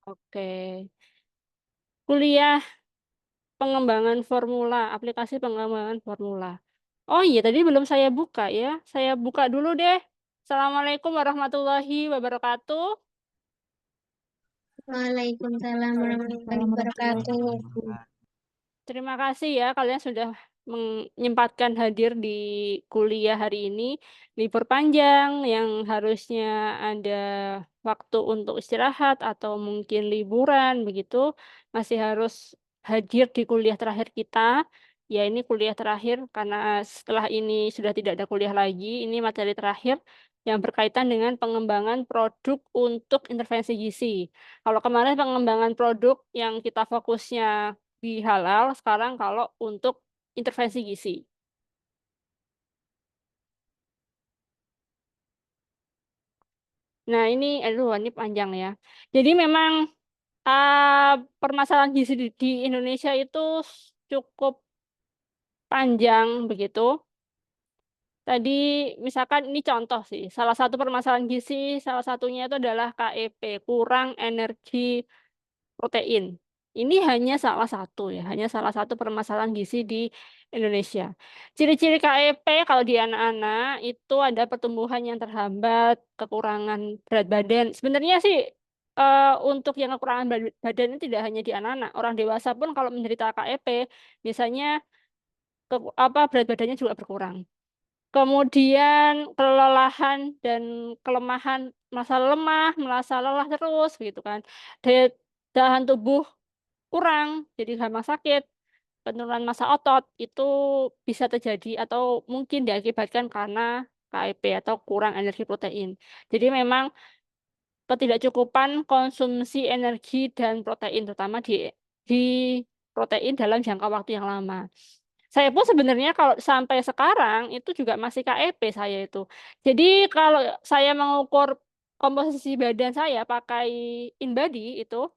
Oke. Kuliah pengembangan formula, aplikasi pengembangan formula. Oh iya, tadi belum saya buka ya. Saya buka dulu deh. Assalamualaikum warahmatullahi wabarakatuh. Waalaikumsalam warahmatullahi Waalaikumsalam warahmatullahi wabarakatuh. wabarakatuh. Terima kasih ya kalian sudah menyempatkan hadir di kuliah hari ini. Libur panjang yang harusnya ada waktu untuk istirahat atau mungkin liburan begitu, masih harus hadir di kuliah terakhir kita. Ya ini kuliah terakhir karena setelah ini sudah tidak ada kuliah lagi, ini materi terakhir yang berkaitan dengan pengembangan produk untuk intervensi gizi. Kalau kemarin pengembangan produk yang kita fokusnya di halal, sekarang kalau untuk intervensi gizi. Nah, ini panjang ya. Jadi memang permasalahan gizi di Indonesia itu cukup panjang begitu. Tadi misalkan ini contoh sih, salah satu permasalahan gizi, salah satunya itu adalah KEP, kurang energi protein. Ini hanya salah satu ya, hanya salah satu permasalahan gizi di Indonesia. Ciri-ciri KEP kalau di anak-anak itu ada pertumbuhan yang terhambat, kekurangan berat badan. Sebenarnya sih untuk yang kekurangan badan itu tidak hanya di anak-anak, orang dewasa pun kalau menderita KEP, biasanya berat badannya juga berkurang. Kemudian kelelahan dan kelemahan, merasa lemah, merasa lelah terus gitu kan. Daya tahan tubuh kurang, jadi gampang sakit, penurunan massa otot itu bisa terjadi atau mungkin diakibatkan karena KIP atau kurang energi protein. Jadi memang ketidakcukupan konsumsi energi dan protein, terutama di protein dalam jangka waktu yang lama. Saya pun sebenarnya kalau sampai sekarang itu juga masih KEP saya itu. Jadi kalau saya mengukur komposisi badan saya pakai InBody itu,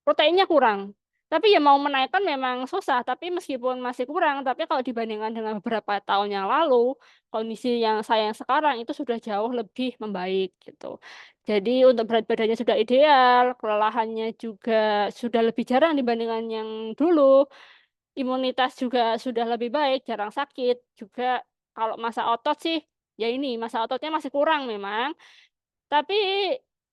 proteinnya kurang. Tapi ya mau menaikkan memang susah, tapi meskipun masih kurang, tapi kalau dibandingkan dengan beberapa tahun yang lalu, kondisi yang saya yang sekarang itu sudah jauh lebih membaik gitu. Jadi untuk berat badannya sudah ideal, kelelahannya juga sudah lebih jarang dibandingkan yang dulu, imunitas juga sudah lebih baik, jarang sakit, juga kalau masa otot sih, ya ini masa ototnya masih kurang memang, tapi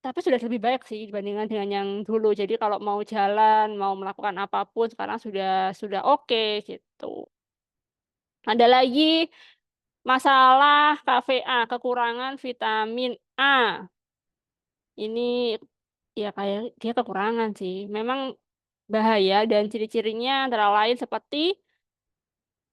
sudah lebih baik sih dibandingkan dengan yang dulu. Jadi kalau mau jalan, mau melakukan apapun sekarang sudah oke gitu. Ada lagi masalah KVA, kekurangan vitamin A. Ini ya kayak dia kekurangan sih. Memang bahaya dan ciri-cirinya antara lain seperti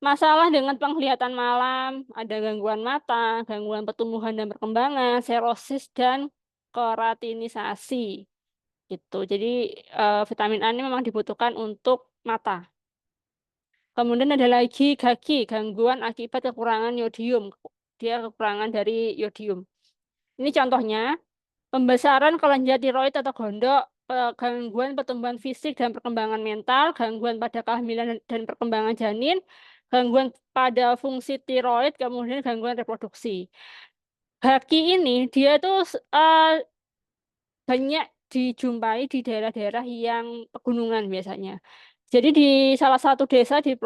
masalah dengan penglihatan malam, ada gangguan mata, gangguan pertumbuhan dan perkembangan, serosis dan keratinisasi. Gitu. Jadi vitamin A ini memang dibutuhkan untuk mata. Kemudian ada lagi gagi, gangguan akibat kekurangan yodium. Dia kekurangan dari yodium. Ini contohnya, pembesaran kelenjar tiroid atau gondok, gangguan pertumbuhan fisik dan perkembangan mental, gangguan pada kehamilan dan perkembangan janin, gangguan pada fungsi tiroid, kemudian gangguan reproduksi. Haki ini dia tuh banyak dijumpai di daerah-daerah yang pegunungan biasanya. Jadi di salah satu desa di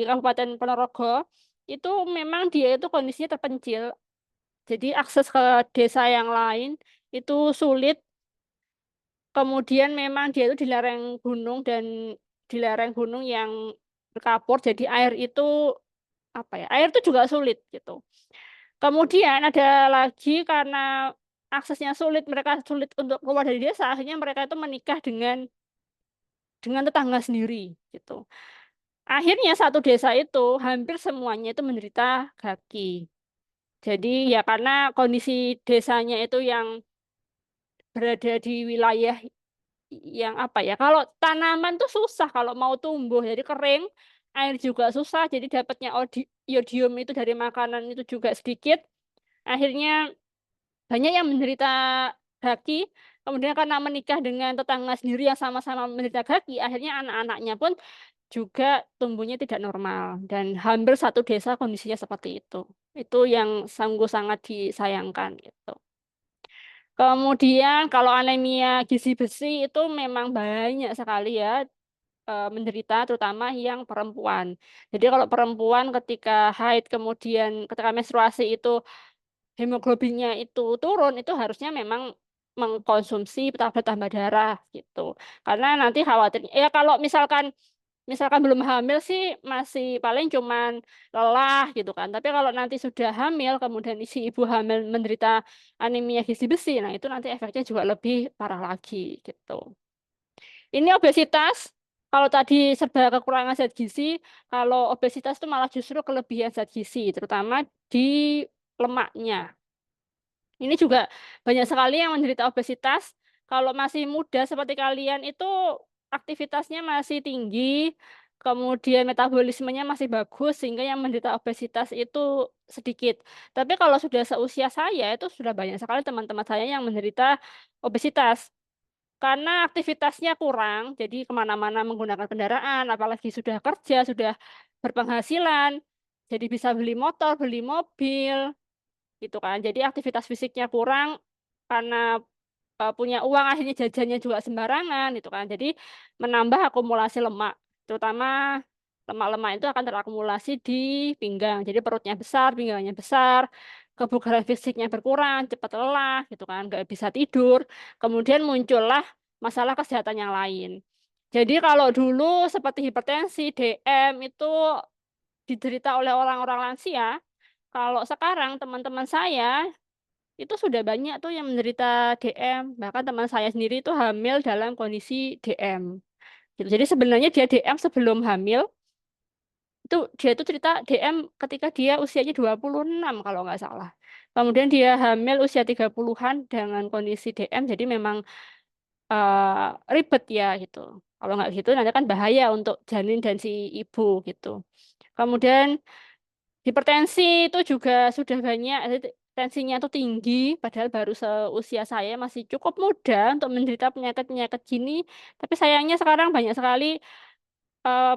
Kabupaten Ponorogo itu memang dia itu kondisinya terpencil. Jadi akses ke desa yang lain itu sulit. Kemudian memang dia itu di lereng gunung dan di lereng gunung yang berkapur. Jadi air itu apa ya? Air itu juga sulit gitu. Kemudian ada lagi karena aksesnya sulit, mereka sulit untuk keluar dari desa, akhirnya mereka itu menikah dengan tetangga sendiri gitu. Akhirnya satu desa itu hampir semuanya itu menderita gaki. Jadi ya karena kondisi desanya itu yang berada di wilayah yang apa ya? Kalau tanaman tuh susah kalau mau tumbuh, jadi kering, air juga susah, jadi dapatnya iodium itu dari makanan itu juga sedikit. Akhirnya banyak yang menderita gaki, kemudian karena menikah dengan tetangga sendiri yang sama-sama menderita gaki, akhirnya anak-anaknya pun juga tumbuhnya tidak normal. Dan hampir satu desa kondisinya seperti itu. Itu yang sungguh sangat disayangkan gitu. Kemudian kalau anemia gizi besi itu memang banyak sekali ya menderita, terutama yang perempuan. Jadi kalau perempuan ketika haid kemudian ketika menstruasi itu hemoglobinnya itu turun, itu harusnya memang mengkonsumsi tablet tambah darah gitu. Karena nanti khawatir ya kalau misalkan misalkan belum hamil sih masih paling cuman lelah gitu kan. Tapi kalau nanti sudah hamil, kemudian si ibu hamil menderita anemia gizi besi, nah itu nanti efeknya juga lebih parah lagi gitu. Ini obesitas. Kalau tadi serba kekurangan zat gizi, kalau obesitas itu malah justru kelebihan zat gizi, terutama di lemaknya. Ini juga banyak sekali yang menderita obesitas. Kalau masih muda seperti kalian itu aktivitasnya masih tinggi, kemudian metabolismenya masih bagus, sehingga yang menderita obesitas itu sedikit. Tapi kalau sudah seusia saya, itu sudah banyak sekali teman-teman saya yang menderita obesitas. Karena aktivitasnya kurang, jadi kemana-mana menggunakan kendaraan, apalagi sudah kerja, sudah berpenghasilan, jadi bisa beli motor, beli mobil, gitu kan. Jadi aktivitas fisiknya kurang karena punya uang akhirnya jajannya juga sembarangan gitu kan. Jadi menambah akumulasi lemak, terutama lemak-lemak itu akan terakumulasi di pinggang. Jadi perutnya besar, pinggangnya besar, kebugaran fisiknya berkurang, cepat lelah gitu kan, nggak bisa tidur. Kemudian muncullah masalah kesehatan yang lain. Jadi kalau dulu seperti hipertensi, DM itu diderita oleh orang-orang lansia, kalau sekarang teman-teman saya itu sudah banyak tuh yang menderita DM. Bahkan teman saya sendiri itu hamil dalam kondisi DM. Gitu. Jadi sebenarnya dia DM sebelum hamil, itu dia itu cerita DM ketika dia usianya 26 kalau nggak salah. Kemudian dia hamil usia 30-an dengan kondisi DM, jadi memang ribet ya gitu. Kalau nggak gitu nanti kan bahaya untuk janin dan si ibu gitu. Kemudian hipertensi itu juga sudah banyak, tensinya itu tinggi, padahal baru seusia saya masih cukup muda untuk menderita penyakit-penyakit gini. Tapi sayangnya sekarang banyak sekali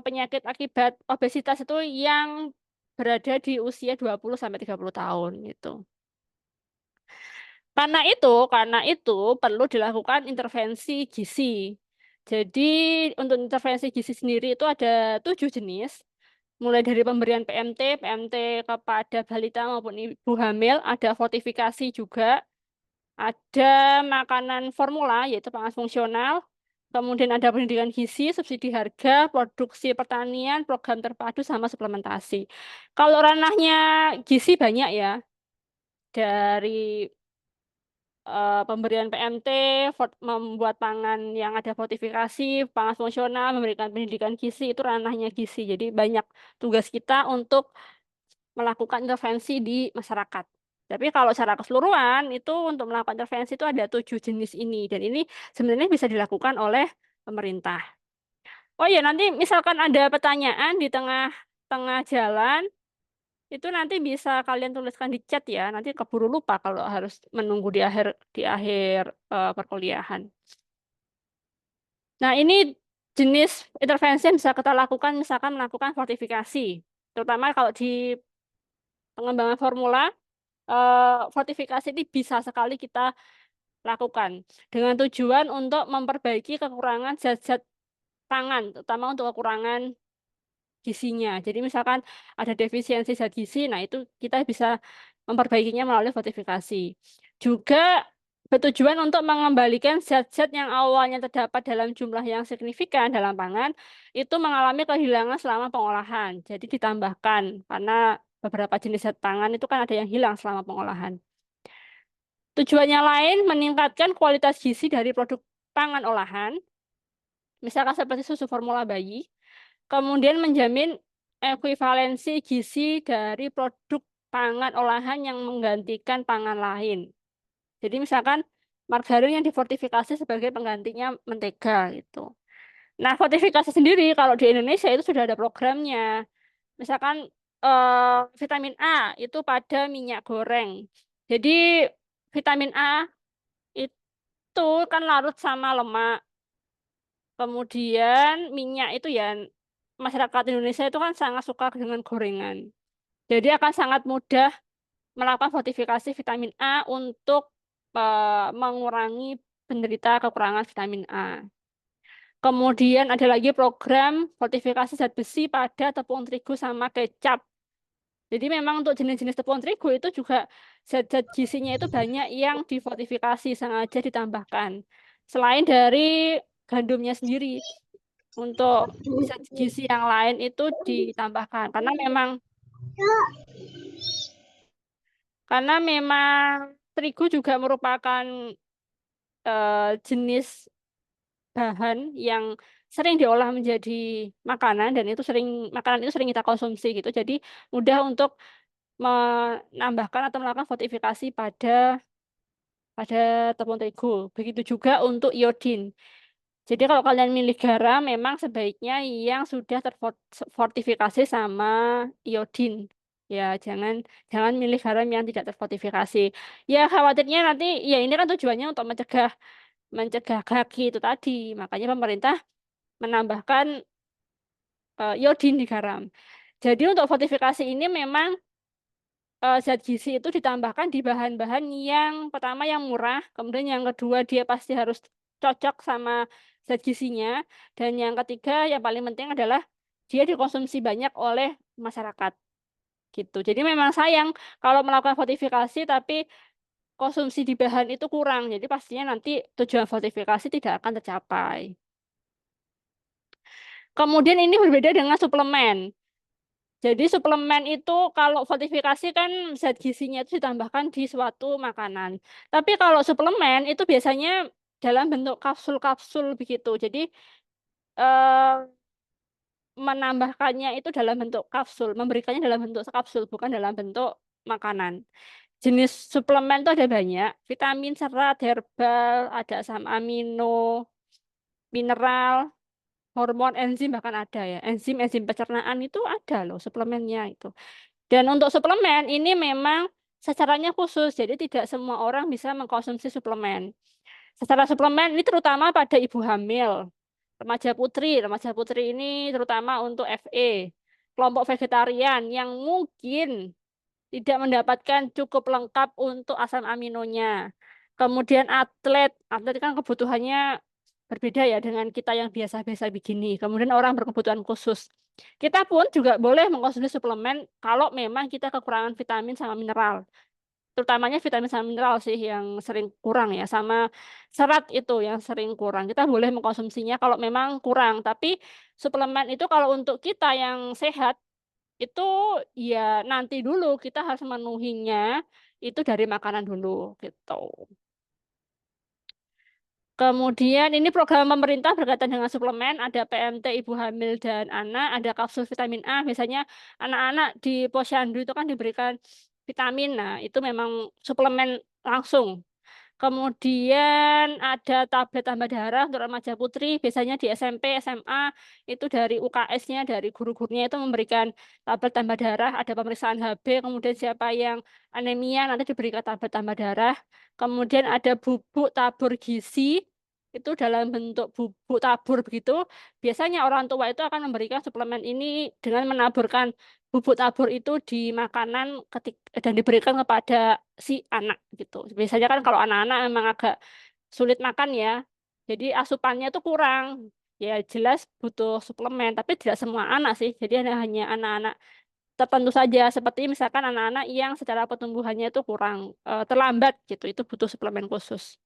penyakit akibat obesitas itu yang berada di usia 20 sampai 30 tahun gitu. Karena itu perlu dilakukan intervensi gizi. Jadi untuk intervensi gizi sendiri itu ada 7 jenis. Mulai dari pemberian PMT kepada balita maupun ibu hamil, ada fortifikasi juga, ada makanan formula, yaitu pangan fungsional, kemudian ada pendidikan gizi, subsidi harga, produksi pertanian, program terpadu, sama suplementasi. Kalau ranahnya gizi banyak ya, dari pemberian PMT, membuat pangan yang ada fortifikasi, pangan fungsional, memberikan pendidikan gizi, itu ranahnya gizi. Jadi banyak tugas kita untuk melakukan intervensi di masyarakat. Tapi kalau secara keseluruhan itu untuk melakukan intervensi itu ada 7 jenis ini dan ini sebenarnya bisa dilakukan oleh pemerintah. Oh ya nanti misalkan ada pertanyaan di tengah jalan itu nanti bisa kalian tuliskan di chat ya. Nanti keburu lupa kalau harus menunggu di akhir perkuliahan. Nah ini jenis intervensi yang bisa kita lakukan misalkan melakukan fortifikasi. Terutama kalau di pengembangan formula fortifikasi ini bisa sekali kita lakukan dengan tujuan untuk memperbaiki kekurangan zat-zat pangan, terutama untuk kekurangan gizinya. Jadi misalkan ada defisiensi zat gizi, nah itu kita bisa memperbaikinya melalui fortifikasi. Juga bertujuan untuk mengembalikan zat-zat yang awalnya terdapat dalam jumlah yang signifikan dalam pangan, itu mengalami kehilangan selama pengolahan. Jadi ditambahkan, karena beberapa jenis zat pangan itu kan ada yang hilang selama pengolahan. Tujuannya lain meningkatkan kualitas gizi dari produk pangan olahan, misalkan seperti susu formula bayi, kemudian menjamin ekuivalensi gizi dari produk pangan olahan yang menggantikan pangan lain. Jadi misalkan margarin yang difortifikasi sebagai penggantinya mentega gitu. Nah, fortifikasi sendiri kalau di Indonesia itu sudah ada programnya. Misalkan vitamin A itu pada minyak goreng. Jadi vitamin A itu kan larut sama lemak. Kemudian minyak itu ya masyarakat Indonesia itu kan sangat suka dengan gorengan. Jadi akan sangat mudah melakukan fortifikasi vitamin A untuk mengurangi penderita kekurangan vitamin A. Kemudian ada lagi program fortifikasi zat besi pada tepung terigu sama kecap. Jadi memang untuk jenis-jenis tepung terigu itu juga zat-zat gizinya itu banyak yang difortifikasi, sengaja ditambahkan. Selain dari gandumnya sendiri, untuk zat gizi yang lain itu ditambahkan. Karena memang terigu juga merupakan jenis bahan yang sering diolah menjadi makanan dan makanan itu sering kita konsumsi gitu. Jadi mudah untuk menambahkan atau melakukan fortifikasi pada tepung terigu. Begitu juga untuk iodin. Jadi kalau kalian milih garam memang sebaiknya yang sudah terfortifikasi sama iodin. Ya, jangan jangan milih garam yang tidak terfortifikasi. Ya, khawatirnya nanti ya ini kan tujuannya untuk mencegah mencegah gaki itu tadi. Makanya pemerintah menambahkan iodin di garam. Jadi untuk fortifikasi ini memang zat gizi itu ditambahkan di bahan-bahan yang pertama yang murah, kemudian yang kedua dia pasti harus cocok sama zat gizinya, dan yang ketiga yang paling penting adalah dia dikonsumsi banyak oleh masyarakat gitu. Jadi memang sayang kalau melakukan fortifikasi tapi konsumsi di bahan itu kurang. Jadi pastinya nanti tujuan fortifikasi tidak akan tercapai. Kemudian ini berbeda dengan suplemen. Jadi suplemen itu kalau fortifikasi kan zat gizinya itu ditambahkan di suatu makanan. Tapi kalau suplemen itu biasanya dalam bentuk kapsul-kapsul begitu. Jadi eh, menambahkannya itu dalam bentuk kapsul, memberikannya dalam bentuk kapsul, bukan dalam bentuk makanan. Jenis suplemen itu ada banyak, vitamin, serat, herbal, ada asam amino, mineral, hormon, enzim bahkan ada ya. Enzim-enzim pencernaan itu ada loh suplemennya itu. Dan untuk suplemen ini memang sasarannya khusus, jadi tidak semua orang bisa mengkonsumsi suplemen. Secara suplemen ini terutama pada ibu hamil, remaja putri. Remaja putri ini terutama untuk FE, kelompok vegetarian yang mungkin tidak mendapatkan cukup lengkap untuk asam aminonya. Kemudian atlet kan kebutuhannya berbeda ya dengan kita yang biasa-biasa begini. Kemudian orang berkebutuhan khusus. Kita pun juga boleh mengkonsumsi suplemen kalau memang kita kekurangan vitamin sama mineral. Terutamanya vitamin sama mineral sih yang sering kurang ya, sama serat itu yang sering kurang. Kita boleh mengkonsumsinya kalau memang kurang, tapi suplemen itu kalau untuk kita yang sehat itu ya nanti dulu kita harus memenuhinya itu dari makanan dulu gitu. Kemudian ini program pemerintah berkaitan dengan suplemen, ada PMT ibu hamil dan anak, ada kapsul vitamin A. Biasanya anak-anak di posyandu itu kan diberikan vitamin. Nah, itu memang suplemen langsung. Kemudian ada tablet tambah darah untuk remaja putri, biasanya di SMP, SMA, itu dari UKS-nya, dari guru-gurunya itu memberikan tablet tambah darah, ada pemeriksaan HB, kemudian siapa yang anemia nanti diberikan tablet tambah darah. Kemudian ada bubuk tabur gizi, itu dalam bentuk bubuk tabur begitu. Biasanya orang tua itu akan memberikan suplemen ini dengan menaburkan bubuk tabur itu di makanan dan diberikan kepada si anak gitu. Biasanya kan kalau anak-anak memang agak sulit makan ya. Jadi asupannya itu kurang. Ya jelas butuh suplemen, tapi tidak semua anak sih. Jadi hanya anak-anak tertentu saja seperti misalkan anak-anak yang secara pertumbuhannya itu kurang terlambat gitu. Itu butuh suplemen khusus.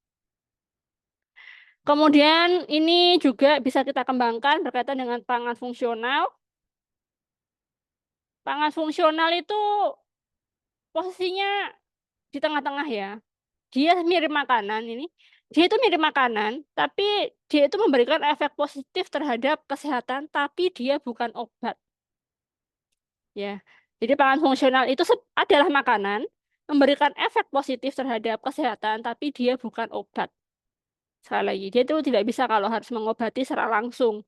Kemudian ini juga bisa kita kembangkan berkaitan dengan pangan fungsional. Pangan fungsional itu posisinya di tengah-tengah ya. Dia mirip makanan ini. Dia itu mirip makanan, tapi dia itu memberikan efek positif terhadap kesehatan, tapi dia bukan obat. Ya. Jadi pangan fungsional itu adalah makanan, memberikan efek positif terhadap kesehatan, tapi dia bukan obat. Sekali lagi, dia itu tidak bisa kalau harus mengobati secara langsung,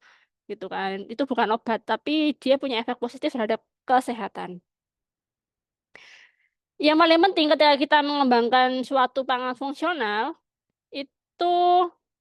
gitu kan. Itu bukan obat, tapi dia punya efek positif terhadap kesehatan. Yang paling penting ketika kita mengembangkan suatu pangan fungsional, itu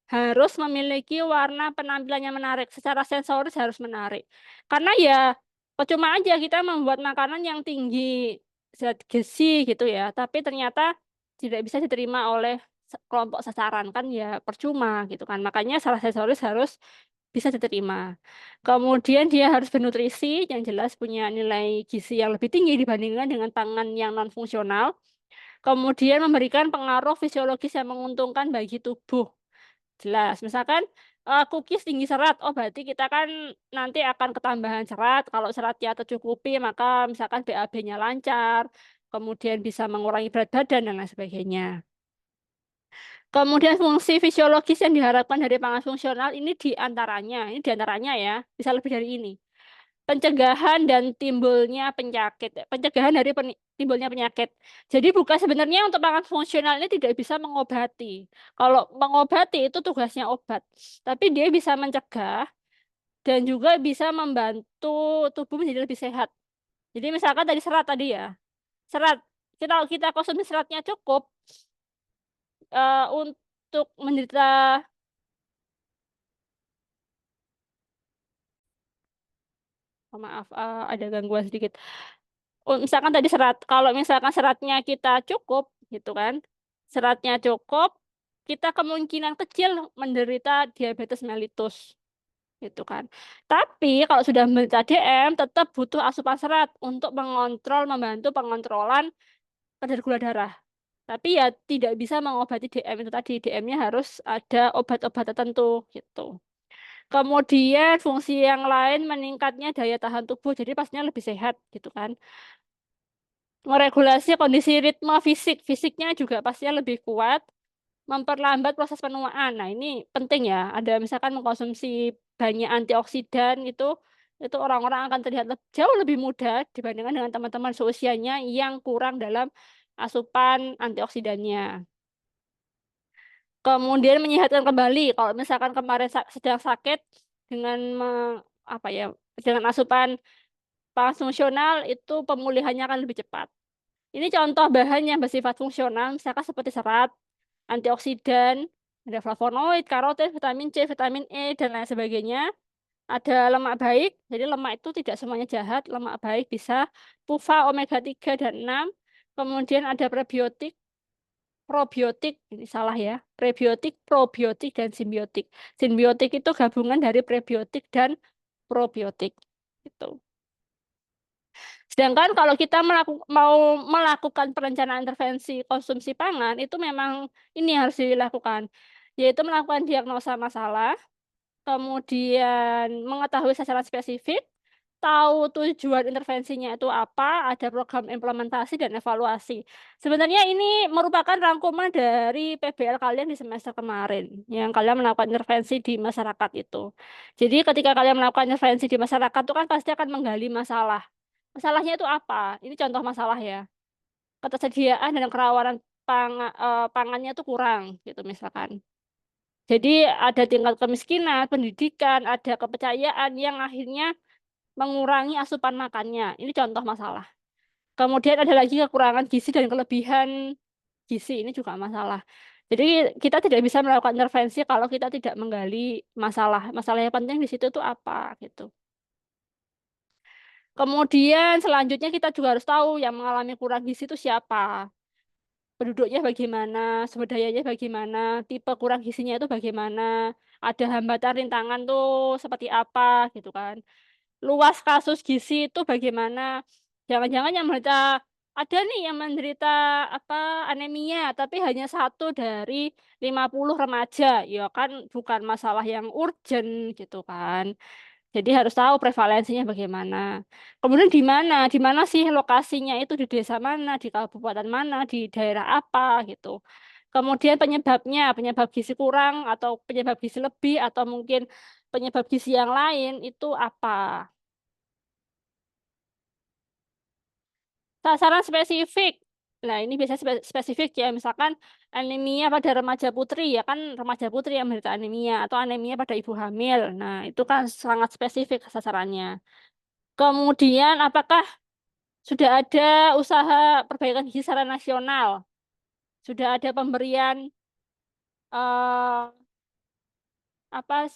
harus memiliki warna penampilan yang menarik. Secara sensoris harus menarik. Karena ya percuma aja kita membuat makanan yang tinggi zat gizi gitu ya, tapi ternyata tidak bisa diterima oleh kelompok sasaran kan ya percuma gitu kan. Makanya salah sensoris harus bisa diterima. Kemudian dia harus bernutrisi yang jelas punya nilai gizi yang lebih tinggi dibandingkan dengan pangan yang non fungsional. Kemudian memberikan pengaruh fisiologis yang menguntungkan bagi tubuh. Jelas, misalkan, cookies tinggi serat, oh berarti kita kan nanti akan ketambahan serat, kalau seratnya tercukupi maka misalkan BAB-nya lancar, kemudian bisa mengurangi berat badan dan lain sebagainya. Kemudian fungsi fisiologis yang diharapkan dari pangan fungsional ini diantaranya ya, bisa lebih dari ini. Pencegahan dan timbulnya penyakit, pencegahan dari timbulnya penyakit. Jadi bukan sebenarnya untuk pangan fungsional ini tidak bisa mengobati. Kalau mengobati itu tugasnya obat, tapi dia bisa mencegah dan juga bisa membantu tubuh menjadi lebih sehat. Jadi misalkan tadi serat tadi ya, serat kita kita konsumsi seratnya cukup untuk menderita. Oh, maaf, ada gangguan sedikit. Misalkan tadi serat, kalau misalkan seratnya kita cukup, gitu kan, seratnya cukup, kita kemungkinan kecil menderita diabetes mellitus, gitu kan. Tapi kalau sudah menderita DM, tetap butuh asupan serat untuk membantu pengontrolan kadar gula darah. Tapi ya tidak bisa mengobati DM itu tadi, DM-nya harus ada obat-obat tertentu, gitu. Kemudian fungsi yang lain meningkatnya daya tahan tubuh, jadi pastinya lebih sehat gitu kan. Meregulasi kondisi ritme fisiknya juga pastinya lebih kuat, memperlambat proses penuaan. Nah, ini penting ya. Ada misalkan mengkonsumsi banyak antioksidan itu orang-orang akan terlihat jauh lebih muda dibandingkan dengan teman-teman seusianya yang kurang dalam asupan antioksidannya. Kemudian menyehatkan kembali. Kalau misalkan kemarin sedang sakit dengan apa ya, dengan asupan pangan fungsional itu pemulihannya akan lebih cepat. Ini contoh bahan yang bersifat fungsional, misalkan seperti serat, antioksidan, ada flavonoid, karotin, vitamin C, vitamin E, dan lain sebagainya. Ada lemak baik, jadi lemak itu tidak semuanya jahat, lemak baik bisa PUFA, omega 3 dan 6. Kemudian ada prebiotik, probiotik, ini salah ya, prebiotik, probiotik, dan simbiotik. Simbiotik itu gabungan dari prebiotik dan probiotik. Gitu. Sedangkan kalau kita mau melakukan perencanaan intervensi konsumsi pangan, itu memang ini yang harus dilakukan, yaitu melakukan diagnosa masalah, kemudian mengetahui sasaran spesifik, tahu tujuan intervensinya itu apa, ada program implementasi dan evaluasi. Sebenarnya ini merupakan rangkuman dari PBL kalian di semester kemarin, yang kalian melakukan intervensi di masyarakat itu. Jadi ketika kalian melakukan intervensi di masyarakat itu kan pasti akan menggali masalah. Masalahnya itu apa? Ini contoh masalah ya. Ketersediaan dan kerawanan pangannya itu kurang gitu misalkan. Jadi ada tingkat kemiskinan, pendidikan, ada kepercayaan yang akhirnya mengurangi asupan makannya. Ini contoh masalah. Kemudian ada lagi kekurangan gizi dan kelebihan gizi. Ini juga masalah. Jadi kita tidak bisa melakukan intervensi kalau kita tidak menggali masalah. Masalah yang penting di situ itu apa gitu. Kemudian selanjutnya kita juga harus tahu yang mengalami kurang gizi itu siapa. Penduduknya bagaimana, sumber dayanya bagaimana, tipe kurang gizinya itu bagaimana, ada hambatan rintangan tuh seperti apa gitu kan. Luas kasus gizi itu bagaimana. Jangan-jangan yang menderita ada nih yang menderita apa anemia tapi hanya 1 dari 50 remaja. Ya kan bukan masalah yang urgent gitu kan. Jadi harus tahu prevalensinya bagaimana. Kemudian di mana sih lokasinya itu di desa mana, di kabupaten mana, di daerah apa gitu. Kemudian penyebab gizi kurang atau penyebab gizi lebih atau mungkin penyebab gizi yang lain itu apa. Sasaran spesifik. Nah, ini biasanya spesifik ya, misalkan anemia pada remaja putri ya kan remaja putri yang menderita anemia atau anemia pada ibu hamil. Nah, itu kan sangat spesifik sasarannya. Kemudian apakah sudah ada usaha perbaikan gizi secara nasional? Sudah ada pemberian eh,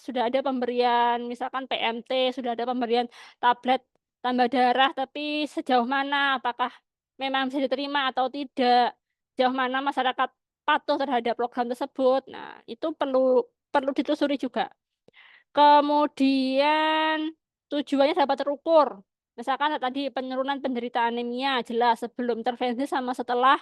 sudah ada pemberian misalkan PMT, sudah ada pemberian tablet tambah darah, tapi sejauh mana apakah memang bisa diterima atau tidak? Sejauh mana masyarakat patuh terhadap program tersebut. Nah, itu perlu perlu ditelusuri juga. Kemudian tujuannya dapat terukur. Misalkan tadi penurunan penderita anemia jelas sebelum intervensi sama setelah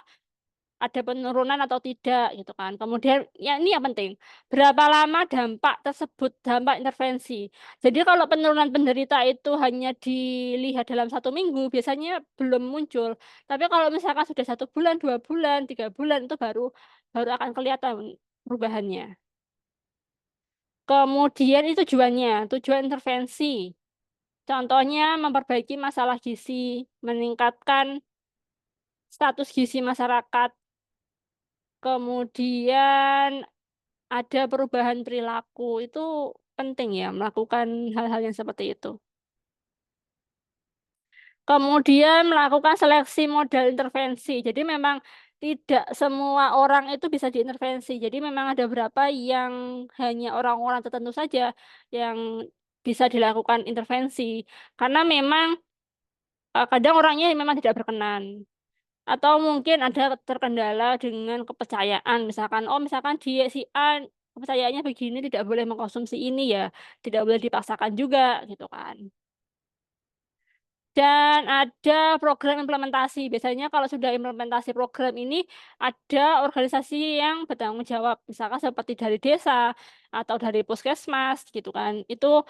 ada penurunan atau tidak gitu kan. Kemudian ya ini yang penting, berapa lama dampak tersebut, dampak intervensi. Jadi kalau penurunan penderita itu hanya dilihat dalam 1 minggu, biasanya belum muncul. Tapi kalau misalkan sudah 1 bulan, 2 bulan, 3 bulan itu baru baru akan kelihatan perubahannya. Kemudian itu tujuannya, tujuan intervensi. Contohnya memperbaiki masalah gizi, meningkatkan status gizi masyarakat, kemudian ada perubahan perilaku. Itu penting ya melakukan hal-hal yang seperti itu. Kemudian melakukan seleksi modal intervensi. Jadi memang tidak semua orang itu bisa diintervensi. Jadi memang ada beberapa yang hanya orang-orang tertentu saja yang bisa dilakukan intervensi. Karena memang kadang orangnya memang tidak berkenan. Atau mungkin ada terkendala dengan kepercayaan. Misalkan, oh misalkan dia si A kepercayaannya begini tidak boleh mengkonsumsi ini ya, tidak boleh dipaksakan juga gitu kan. Dan ada program implementasi. Biasanya kalau sudah implementasi program ini, ada organisasi yang bertanggung jawab. Misalkan seperti dari desa atau dari puskesmas gitu kan. Itu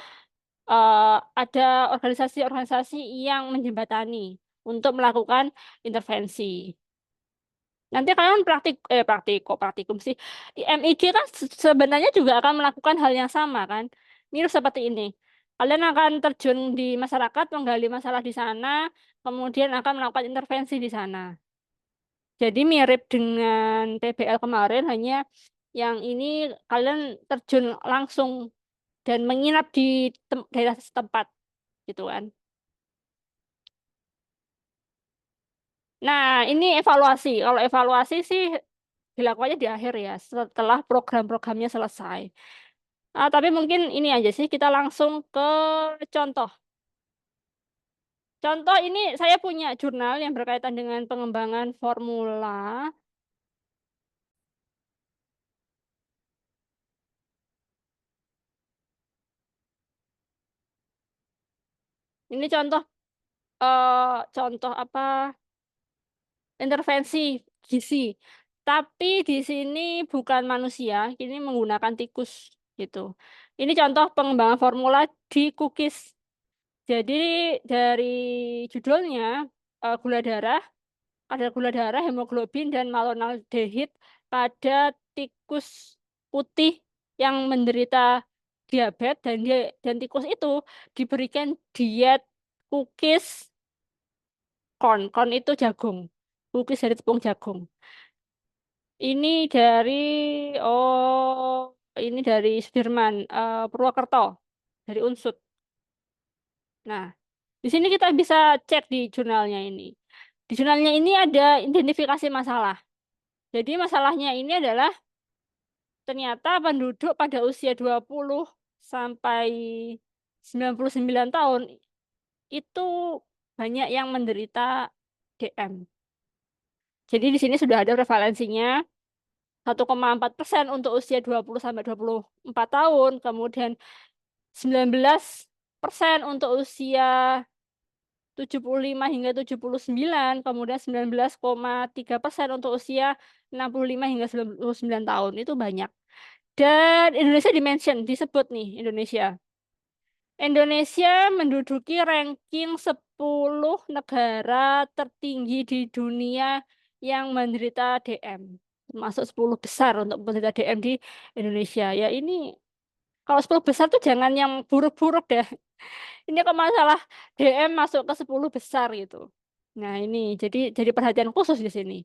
ada organisasi-organisasi yang menjembatani untuk melakukan intervensi. Nanti kalian praktikum sih. Di MIG kan sebenarnya juga akan melakukan hal yang sama kan. Mirip seperti ini. Kalian akan terjun di masyarakat, menggali masalah di sana, kemudian akan melakukan intervensi di sana. Jadi mirip dengan TBL kemarin, hanya yang ini kalian terjun langsung dan menginap di daerah setempat, gitu kan. Nah, ini evaluasi. Kalau evaluasi sih dilakukannya di akhir ya, setelah program-programnya selesai. Tapi mungkin ini aja sih, kita langsung ke contoh. Contoh ini saya punya jurnal yang berkaitan dengan pengembangan formula. Ini contoh contoh apa intervensi gizi. Tapi di sini bukan manusia, ini menggunakan tikus gitu. Ini contoh pengembangan formula di cookies. Jadi dari judulnya gula darah, kadar gula darah, hemoglobin, dan malonaldehid pada tikus putih yang menderita diabetes dan tikus itu diberikan diet cookies corn. Corn itu jagung. Cookies dari tepung jagung. Ini dari oh ini dari Sudirman, Purwokerto, dari Unsud. Nah, di sini kita bisa cek di jurnalnya ini. Di jurnalnya ini ada identifikasi masalah. Jadi masalahnya ini adalah ternyata penduduk pada usia 20 sampai 99 tahun itu banyak yang menderita DM. Jadi di sini sudah ada prevalensinya 1,4% untuk usia 20 sampai 24 tahun, kemudian 19% untuk usia 75 hingga 79, kemudian 19,3% untuk usia 65 hingga 99 tahun. Itu banyak. Dan Indonesia dimention, disebut nih Indonesia. Indonesia menduduki ranking 10 negara tertinggi di dunia yang menderita DM. Termasuk 10 besar untuk menderita DM di Indonesia. Ya ini, kalau 10 besar tuh jangan yang buruk-buruk deh. Ini kok masalah DM masuk ke 10 besar gitu. Nah ini, jadi perhatian khusus di sini.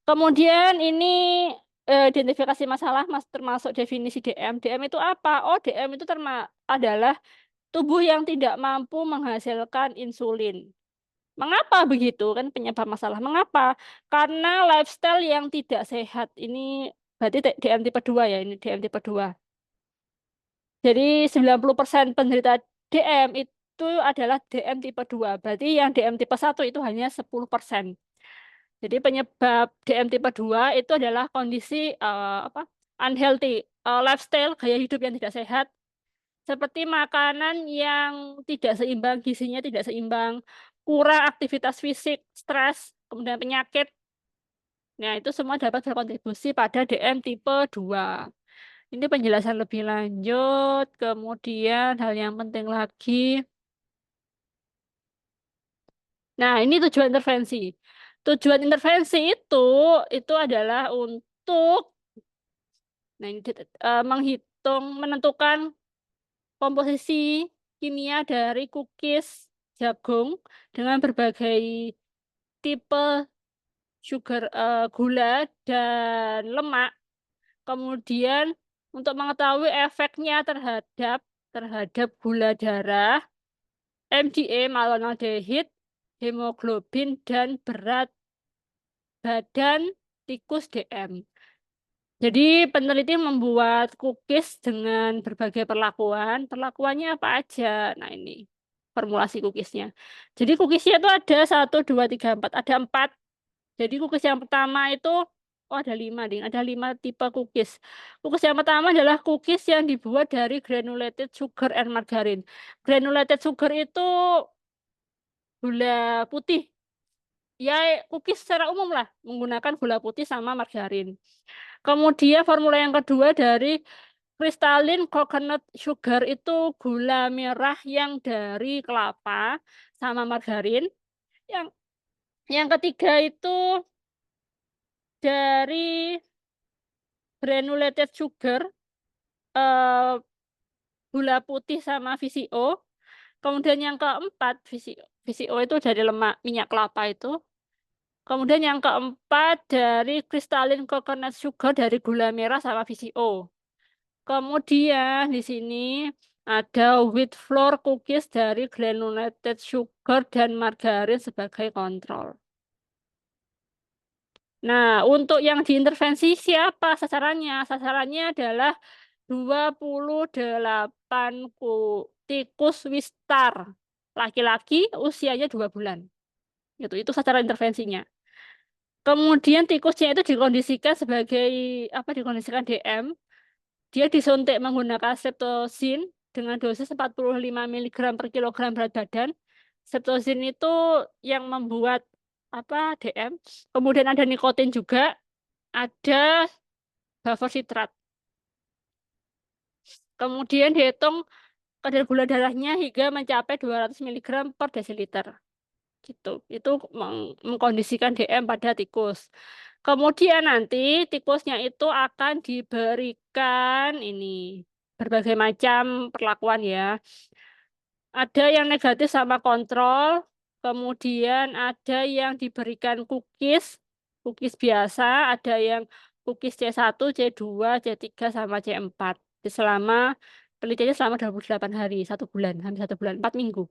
Kemudian ini identifikasi masalah mas termasuk definisi DM. DM itu apa? Oh, DM itu adalah tubuh yang tidak mampu menghasilkan insulin. Mengapa begitu? Kan penyebab masalah. Mengapa? Karena lifestyle yang tidak sehat. Ini berarti DM tipe 2 ya, ini DM tipe 2. Jadi 90% penderita DM itu adalah DM tipe 2. Berarti yang DM tipe 1 itu hanya 10%. Jadi penyebab DM tipe 2 itu adalah kondisi apa? Unhealthy lifestyle, gaya hidup yang tidak sehat, seperti makanan yang tidak seimbang, gizinya tidak seimbang, kurang aktivitas fisik, stres, kemudian penyakit. Nah, itu semua dapat berkontribusi pada DM tipe 2. Ini penjelasan lebih lanjut, kemudian hal yang penting lagi. Nah, ini tujuan intervensi. Tujuan intervensi itu adalah untuk nah ini menghitung, menentukan komposisi kimia dari cookies jagung dengan berbagai tipe sugar, gula dan lemak. Kemudian untuk mengetahui efeknya terhadap terhadap gula darah, MDA, malonaldehid, hemoglobin, dan berat badan tikus DM. Jadi peneliti membuat cookies dengan berbagai perlakuan. Perlakuannya apa aja? Nah ini formulasi cookiesnya. Jadi cookiesnya itu ada 1, 2, 3, 4. Ada 4. Jadi cookies yang pertama itu, oh ada 5, ding. Ada 5 tipe cookies. Cookies yang pertama adalah cookies yang dibuat dari granulated sugar and margarine. Granulated sugar itu gula putih. Ya cookies secara umum lah menggunakan gula putih sama margarin. Kemudian formula yang kedua dari kristalin coconut sugar itu gula merah yang dari kelapa sama margarin. Yang yang ketiga itu dari granulated sugar, eh, gula putih sama VCO. Kemudian yang keempat VCO, VCO itu dari lemak minyak kelapa itu. Kemudian yang keempat dari kristalin coconut sugar dari gula merah sama VCO. Kemudian di sini ada wheat flour cookies dari granulated sugar dan margarin sebagai kontrol. Nah, untuk yang diintervensi siapa sasarannya? Sasarannya adalah 28 tikus wistar. Laki-laki usianya 2 bulan. Itu sasaran intervensinya. Kemudian tikusnya itu dikondisikan sebagai apa? Dikondisikan DM. Dia disuntik menggunakan streptosin dengan dosis 45 miligram per kilogram berat badan. Streptosin itu yang membuat apa DM. Kemudian ada nikotin juga, ada buffer citrat. Kemudian dihitung kadar gula darahnya hingga mencapai 200 miligram per desiliter. Gitu. Itu mengkondisikan DM pada tikus. Kemudian nanti tikusnya itu akan diberikan ini berbagai macam perlakuan ya. Ada yang negatif sama kontrol, kemudian ada yang diberikan cookies, cookies biasa, ada yang cookies C1, C2, C3 sama C4. Selama penelitiannya selama 28 hari, 1 bulan, hampir 1 bulan, 4 minggu.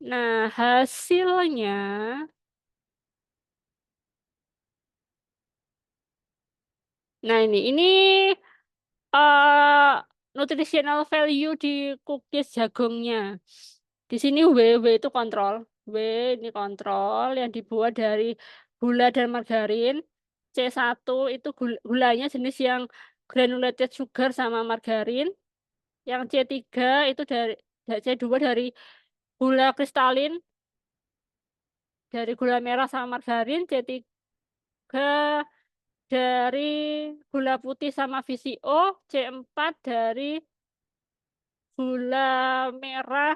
Nah, hasilnya, nah ini nutritional value di cookies jagungnya. Di sini W itu kontrol. W ini kontrol yang dibuat dari gula dan margarin. C1 itu gulanya jenis yang granulated sugar sama margarin. Yang C3 itu C2 dari gula kristalin, dari gula merah sama margarin. C3 dari gula putih sama VCO. C4 dari gula merah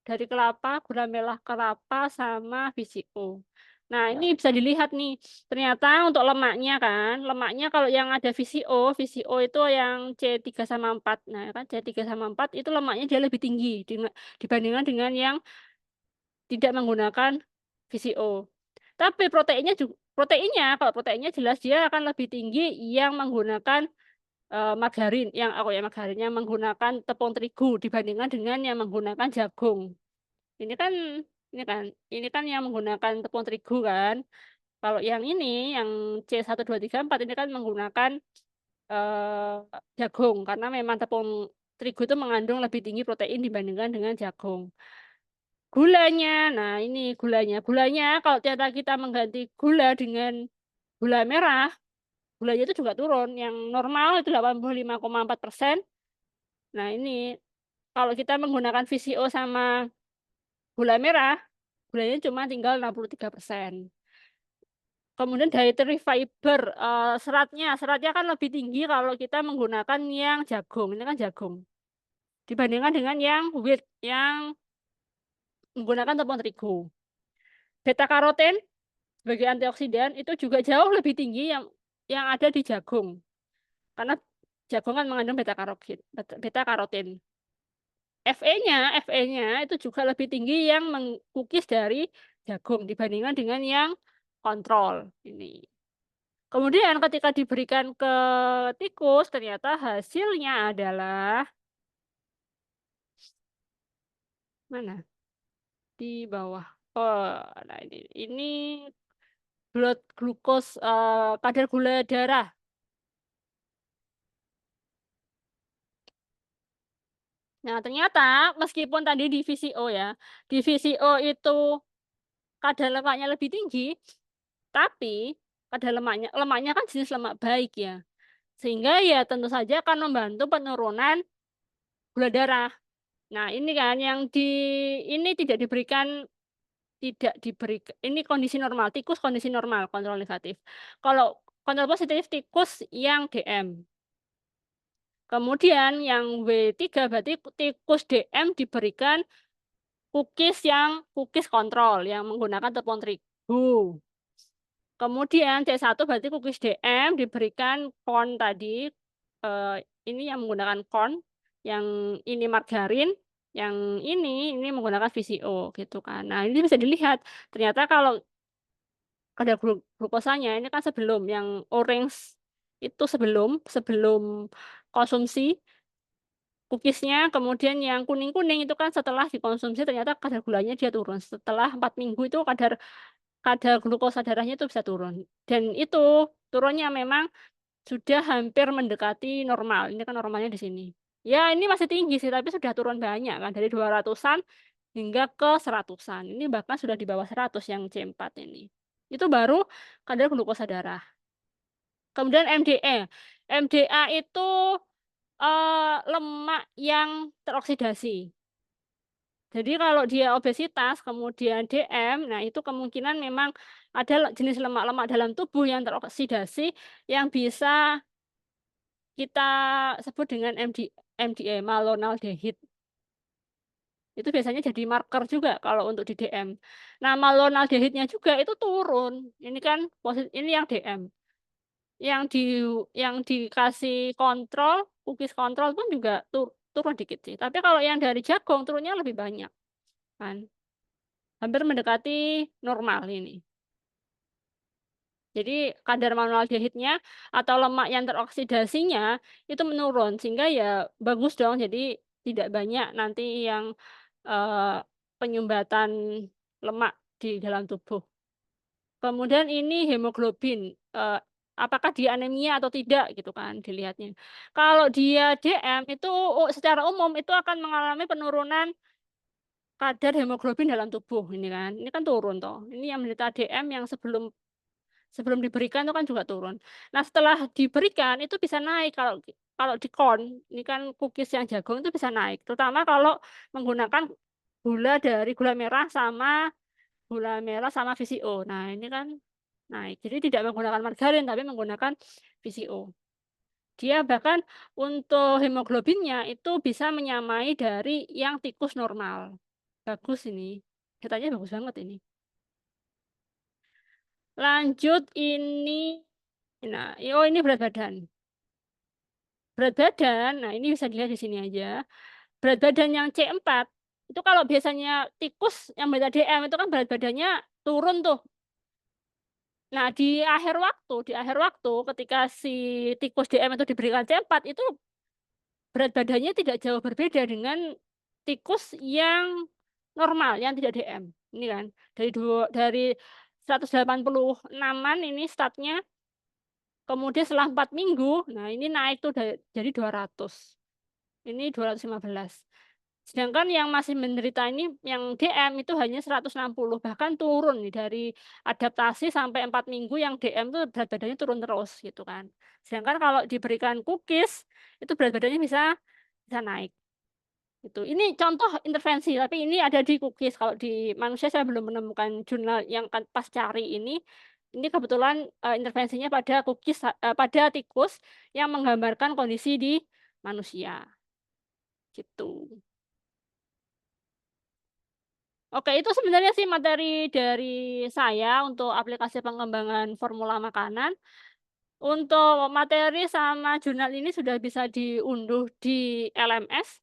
dari kelapa, gula merah kelapa sama VCO. Nah, ini bisa dilihat nih. Ternyata untuk lemaknya kan, lemaknya kalau yang ada VCO, VCO itu yang C3 sama 4. Nah, kan C3 sama 4 itu lemaknya dia lebih tinggi dibandingkan dengan yang tidak menggunakan VCO. Tapi kalau proteinnya jelas dia akan lebih tinggi yang menggunakan margarin, yang menggunakan tepung terigu dibandingkan dengan yang menggunakan jagung. Ini kan ini kan ini kan yang menggunakan tepung terigu kan. Kalau yang ini yang C1, 2, 3, 4 ini kan menggunakan jagung karena memang tepung terigu itu mengandung lebih tinggi protein dibandingkan dengan jagung. Gulanya, nah ini gulanya. Gulanya kalau ternyata kita mengganti gula dengan gula merah, gulanya itu juga turun. Yang normal itu 85,4%. Nah ini kalau kita menggunakan VCO sama gula merah, gulanya cuma tinggal 63%. Kemudian dietary fiber, seratnya kan lebih tinggi kalau kita menggunakan yang jagung, ini kan jagung. Dibandingkan dengan yang wheat, yang menggunakan tepung terigu. Beta karoten sebagai antioksidan itu juga jauh lebih tinggi yang ada di jagung. Karena jagung kan mengandung beta karoten. Fe-nya itu juga lebih tinggi yang mengkukis dari jagung dibandingkan dengan yang kontrol ini. Kemudian ketika diberikan ke tikus, ternyata hasilnya adalah mana? Di bawah. Oh, nah ini blood glucose, kadar gula darah. Nah, ternyata meskipun tadi di VCO ya, di VCO itu kadar lemaknya lebih tinggi, tapi kadar lemaknya kan jenis lemak baik ya. Sehingga ya tentu saja akan membantu penurunan gula darah. Nah, ini kan yang ini tidak diberikan ini kondisi normal, tikus kondisi normal, kontrol negatif. Kalau kontrol positif tikus yang DM. Kemudian yang W3 berarti tikus DM diberikan cookies kontrol yang menggunakan tepung terigu. Kemudian C1 berarti cookies DM diberikan corn tadi, ini yang menggunakan corn, yang ini margarin, yang ini menggunakan VCO gitu kan. Nah, ini bisa dilihat ternyata kalau kadar glukosanya ini kan sebelum yang orange itu sebelum sebelum konsumsi cookiesnya, kemudian yang kuning-kuning itu kan setelah dikonsumsi ternyata kadar gulanya dia turun. Setelah 4 minggu itu kadar kadar glukosa darahnya itu bisa turun. Dan itu turunnya memang sudah hampir mendekati normal. Ini kan normalnya di sini. Ya, ini masih tinggi sih, tapi sudah turun banyak kan dari 200-an hingga ke 100-an. Ini bahkan sudah di bawah 100 yang C4 ini. Itu baru kadar glukosa darah. Kemudian MDA. MDA itu lemak yang teroksidasi. Jadi kalau dia obesitas, kemudian DM, nah itu kemungkinan memang ada jenis lemak-lemak dalam tubuh yang teroksidasi yang bisa kita sebut dengan MDA, malonaldehyde. Itu biasanya jadi marker juga kalau untuk di DM. Nah, malonaldehyde-nya juga itu turun. Ini kan ini yang DM. Yang di yang dikasih kontrol, cookies kontrol pun juga turun dikit sih. Tapi kalau yang dari jagung turunnya lebih banyak kan. Hampir mendekati normal ini. Jadi kadar malonaldehyde-nya atau lemak yang teroksidasinya itu menurun sehingga ya bagus dong. Jadi tidak banyak nanti yang penyumbatan lemak di dalam tubuh. Kemudian ini hemoglobin, apakah dia anemia atau tidak gitu kan dilihatnya. Kalau dia DM itu secara umum itu akan mengalami penurunan kadar hemoglobin dalam tubuh ini kan. Ini kan turun toh. Ini yang menderita DM yang sebelum sebelum diberikan itu kan juga turun. Nah, setelah diberikan itu bisa naik kalau kalau di corn, ini kan cookies yang jagung itu bisa naik, terutama kalau menggunakan gula merah sama VCO. Nah, ini kan naik. Jadi tidak menggunakan margarin tapi menggunakan VCO. Dia bahkan untuk hemoglobinnya itu bisa menyamai dari yang tikus normal. Bagus ini. Datanya bagus banget ini. Lanjut ini. Nah, oh ini berat badan. Berat badan, nah ini bisa dilihat di sini aja. Berat badan yang C4, itu kalau biasanya tikus yang beta DM itu kan berat badannya turun tuh. Nah, di akhir waktu ketika si tikus DM itu diberikan C4 itu berat badannya tidak jauh berbeda dengan tikus yang normal, yang tidak DM. Ini kan dari 186-an ini statnya. Kemudian setelah 4 minggu, nah ini naik tuh jadi 200. Ini 215. Sedangkan yang masih menderita ini, yang DM itu hanya 160, bahkan turun nih dari adaptasi sampai 4 minggu yang DM tuh berat badannya turun terus gitu kan. Sedangkan kalau diberikan cookies, itu berat badannya bisa bisa naik. Itu. Ini contoh intervensi, tapi ini ada di cookies. Kalau di manusia saya belum menemukan jurnal yang pas cari ini. Ini kebetulan intervensinya pada cookies, pada tikus yang menggambarkan kondisi di manusia. Gitu. Oke, itu sebenarnya sih materi dari saya untuk aplikasi pengembangan formula makanan. Untuk materi sama jurnal ini sudah bisa diunduh di LMS.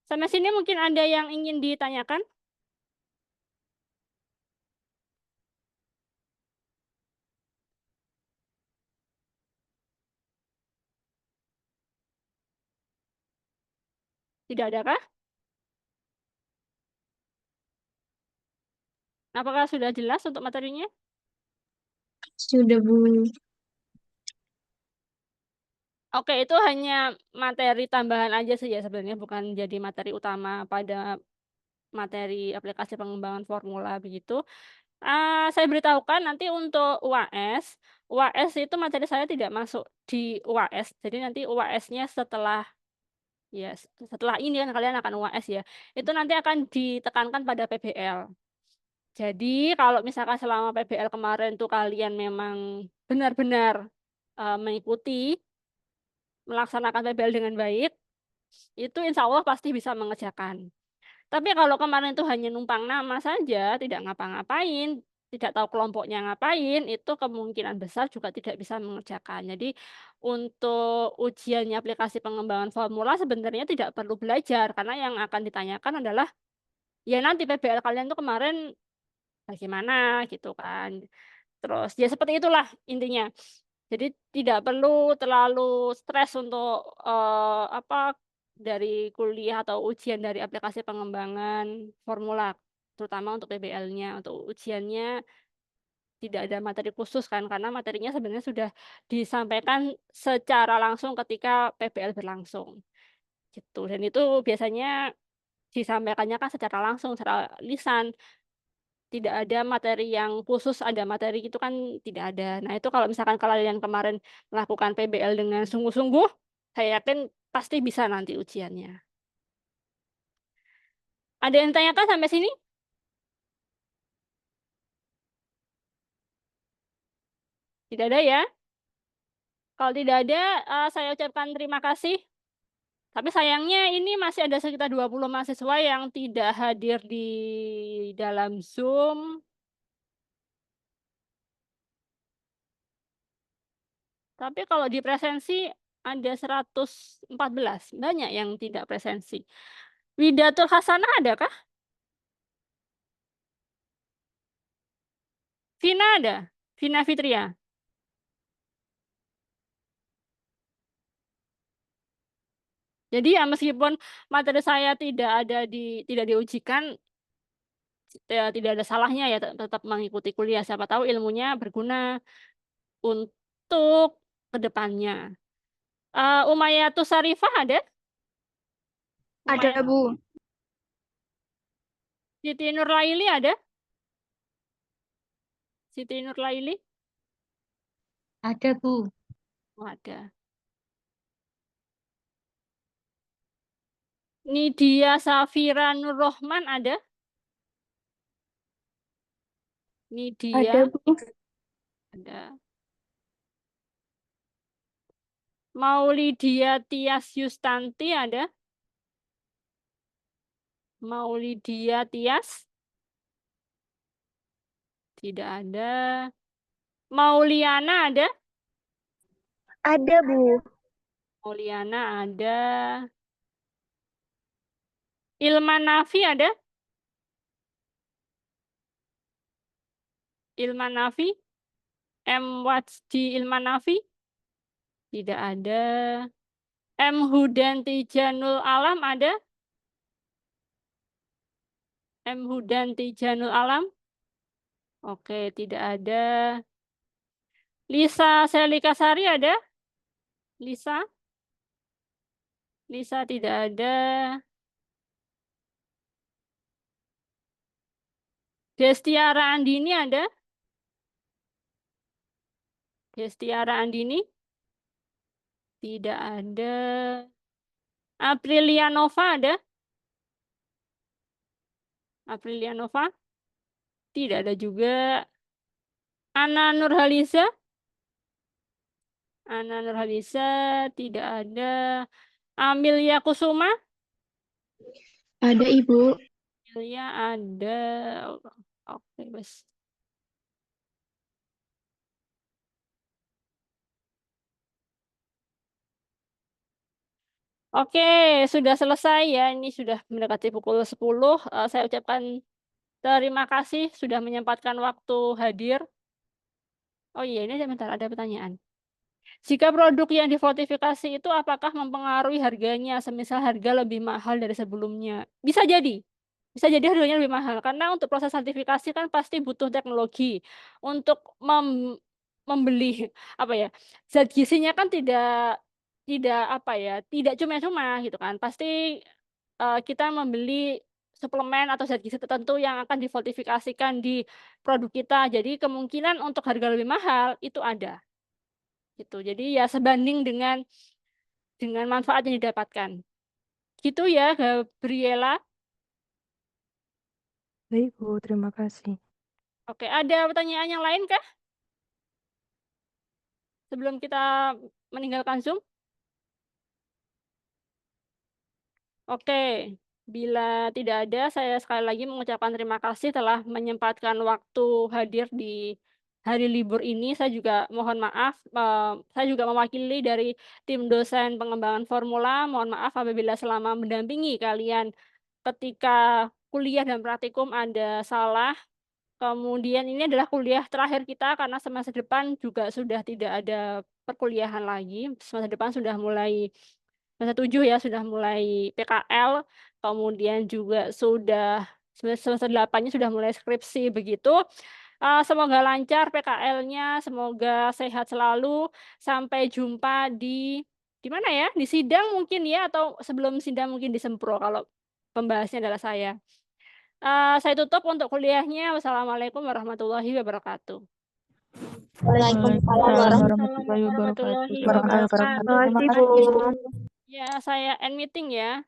Sampai sini mungkin ada yang ingin ditanyakan? Tidak ada kah? Apakah sudah jelas untuk materinya? Sudah, Bu. Oke, itu hanya materi tambahan aja sih ya sebenarnya, bukan jadi materi utama pada materi aplikasi pengembangan formula begitu. Saya beritahukan nanti untuk UAS, UAS itu materi saya tidak masuk di UAS. Jadi nanti UAS-nya setelah ya setelah ini kan kalian akan UAS ya. Itu nanti akan ditekankan pada PBL. Jadi kalau misalkan selama PBL kemarin tuh kalian memang benar-benar mengikuti melaksanakan PBL dengan baik, itu insya Allah pasti bisa mengerjakan. Tapi kalau kemarin itu hanya numpang nama saja, tidak ngapa-ngapain, tidak tahu kelompoknya ngapain, itu kemungkinan besar juga tidak bisa mengerjakan. Jadi untuk ujiannya aplikasi pengembangan formula sebenarnya tidak perlu belajar, karena yang akan ditanyakan adalah, ya nanti PBL kalian tuh kemarin bagaimana gitu kan. Terus ya seperti itulah intinya. Jadi tidak perlu terlalu stres untuk, apa, dari kuliah atau ujian dari aplikasi pengembangan formula, terutama untuk PBL-nya. Untuk ujiannya tidak ada materi khusus kan, karena materinya sebenarnya sudah disampaikan secara langsung ketika PBL berlangsung, gitu. Dan itu biasanya disampaikannya kan secara langsung, secara lisan. Tidak ada materi yang khusus, ada materi itu kan tidak ada. Nah, itu kalau misalkan kalian kemarin melakukan PBL dengan sungguh-sungguh, saya yakin pasti bisa nanti ujiannya. Ada yang tanyakan sampai sini? Tidak ada ya? Kalau tidak ada, saya ucapkan terima kasih. Tapi sayangnya ini masih ada sekitar 20 mahasiswa yang tidak hadir di dalam Zoom. Tapi kalau di presensi ada 114, banyak yang tidak presensi. Widatul Hasanah adakah? Vina ada? Vina Fitria? Jadi ya meskipun materi saya tidak diujikan, ya tidak ada salahnya ya tetap mengikuti kuliah. Siapa tahu ilmunya berguna untuk kedepannya. Umayyatus Sarifah ada? Ada, Umayyah. Bu. Siti Nurlaili ada? Siti Nurlaili? Ada, Bu. Oh, ada. Nidia Safira Nurrohman ada? Ada, Nidia Bu. ada. Maulidia Tias Yustanti ada? Maulidia Tias? Tidak ada. Mauliana ada? Ada, Bu. Mauliana ada. Ilman Nafi ada? Ilman Nafi? M. Wajdi Ilman Nafi? Tidak ada. M. Hudanti Janul Alam ada? M. Hudanti Janul Alam? Oke, tidak ada. Lisa Selikasari ada? Lisa? Lisa tidak ada. Destiara Andini ada? Destiara Andini? Tidak ada. Aprilia Nova ada? Aprilia Nova? Tidak ada juga. Ana Nurhaliza? Ana Nurhaliza tidak ada. Amelia Kusuma? Ada Ibu. Amelia ada. Oke, bos. Oke, sudah selesai ya. Ini sudah mendekati pukul 10. Saya ucapkan terima kasih sudah menyempatkan waktu hadir. Oh iya, ini sebentar ada pertanyaan. Jika produk yang difortifikasi itu apakah mempengaruhi harganya, semisal harga lebih mahal dari sebelumnya? Bisa jadi. Bisa jadi harganya lebih mahal karena untuk proses sertifikasi kan pasti butuh teknologi untuk membeli apa ya? Zat gizinya kan tidak apa ya, tidak cuma-cuma gitu kan. Pasti kita membeli suplemen atau zat gizi tertentu yang akan difortifikasikan di produk kita. Jadi kemungkinan untuk harga lebih mahal itu ada. Gitu. Jadi ya sebanding dengan manfaat yang didapatkan. Gitu ya, Gabriela. Baik, Bu. Terima kasih. Oke, ada pertanyaan yang lain kah? Sebelum kita meninggalkan Zoom? Oke, bila tidak ada, saya sekali lagi mengucapkan terima kasih telah menyempatkan waktu hadir di hari libur ini. Saya juga mohon maaf, saya juga mewakili dari tim dosen pengembangan formula. Mohon maaf apabila selama mendampingi kalian ketika kuliah dan praktikum ada salah. Kemudian ini adalah kuliah terakhir kita karena semester depan juga sudah tidak ada perkuliahan lagi. Semester depan sudah mulai semester 7 ya, sudah mulai PKL. Kemudian juga sudah semester 8-nya sudah mulai skripsi begitu. Semoga lancar PKL-nya, semoga sehat selalu. Sampai jumpa di mana ya? Di sidang mungkin ya atau sebelum sidang mungkin di Sempro kalau pembahasnya adalah saya. Saya tutup untuk kuliahnya. Wassalamualaikum warahmatullahi wabarakatuh. Waalaikumsalam warahmatullahi wabarakatuh. warahmatullahi Terima kasih. wabarakatuh. Terima kasih, Bu. Ya, saya end meeting ya.